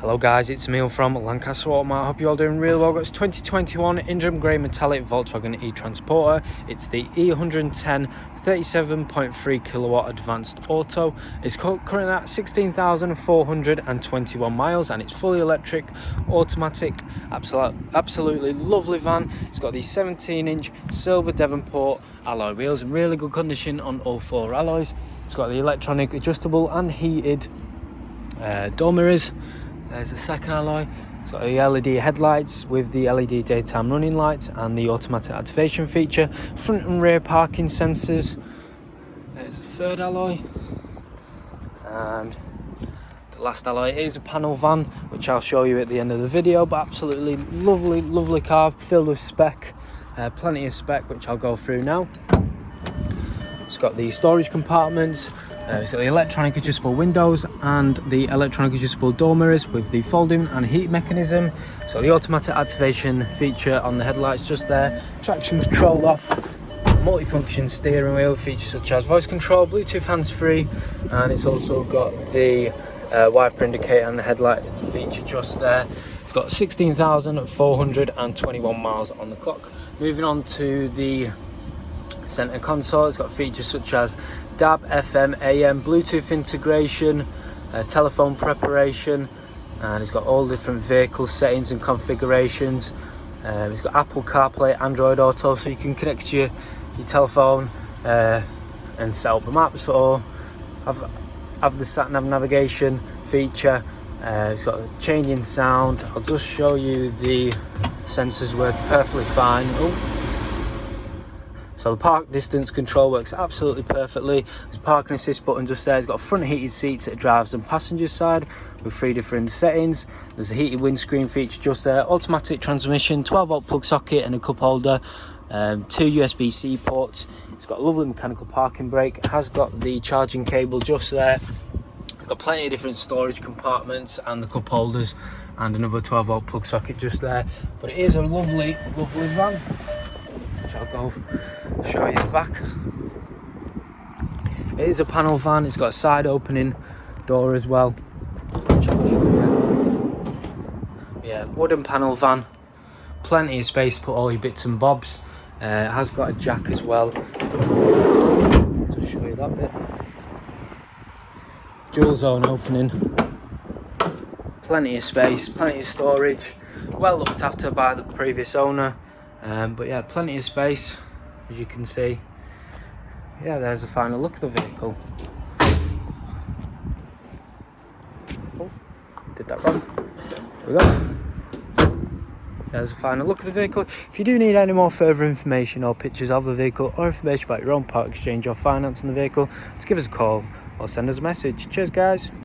Hello guys, it's Emil from Lancaster Automart. I hope you're all doing really well. Got this 2021 Indium Grey Metallic Volkswagen e-Transporter. It's the E110 37.3 kilowatt advanced auto. It's currently at 16,421 miles and it's fully electric, automatic, absolutely lovely van. It's got these 17-inch silver Devonport alloy wheels in really good condition on all four alloys. It's got the electronic adjustable and heated door mirrors. There's the second alloy. It's got the LED headlights with the LED daytime running lights and the automatic activation feature. Front and rear parking sensors. There's the third alloy. And the last alloy is a panel van, which I'll show you at the end of the video. But absolutely lovely car, filled with spec. Plenty of spec, which I'll go through now. It's got the storage compartments. It's got the electronic adjustable windows and the electronic adjustable door mirrors with the folding and heat mechanism. So the automatic activation feature on the headlights just there. Traction control off, multifunction steering wheel features such as voice control, Bluetooth hands-free, and it's also got the wiper indicator and the headlight feature just there. It's got 16,421 miles on the clock. Moving on to the center console, it's got features such as DAB, FM, AM, Bluetooth integration, telephone preparation, and it's got all different vehicle settings and configurations. It's got Apple CarPlay, Android Auto, so you can connect to your telephone and set up the maps, or have the sat-nav navigation feature. It's got a changing sound. I'll just show you the sensors work perfectly fine. So the park distance control works absolutely perfectly. There's a parking assist button just there. It's got front heated seats at driver's and passenger side with 3 different settings. There's a heated windscreen feature just there. Automatic transmission, 12-volt plug socket and a cup holder. 2 USB-C ports. It's got a lovely mechanical parking brake. It has got the charging cable just there. It's got plenty of different storage compartments and the cup holders and another 12-volt plug socket just there. But it is a lovely van. I'll go show you the back. It is a panel van. It's got a side opening door as well, which I'll show you. Yeah, wooden panel van, plenty of space to put all your bits and bobs. It has got a jack as well. Just show you that bit. Dual zone opening, plenty of space, plenty of storage, well looked after by the previous owner. But yeah, plenty of space, as you can see. Yeah, there's a final look of the vehicle. Oh, did that wrong. There we go. There's a final look of the vehicle. If you do need any more further information or pictures of the vehicle or information about your own part exchange or finance in the vehicle, just give us a call or send us a message. Cheers guys.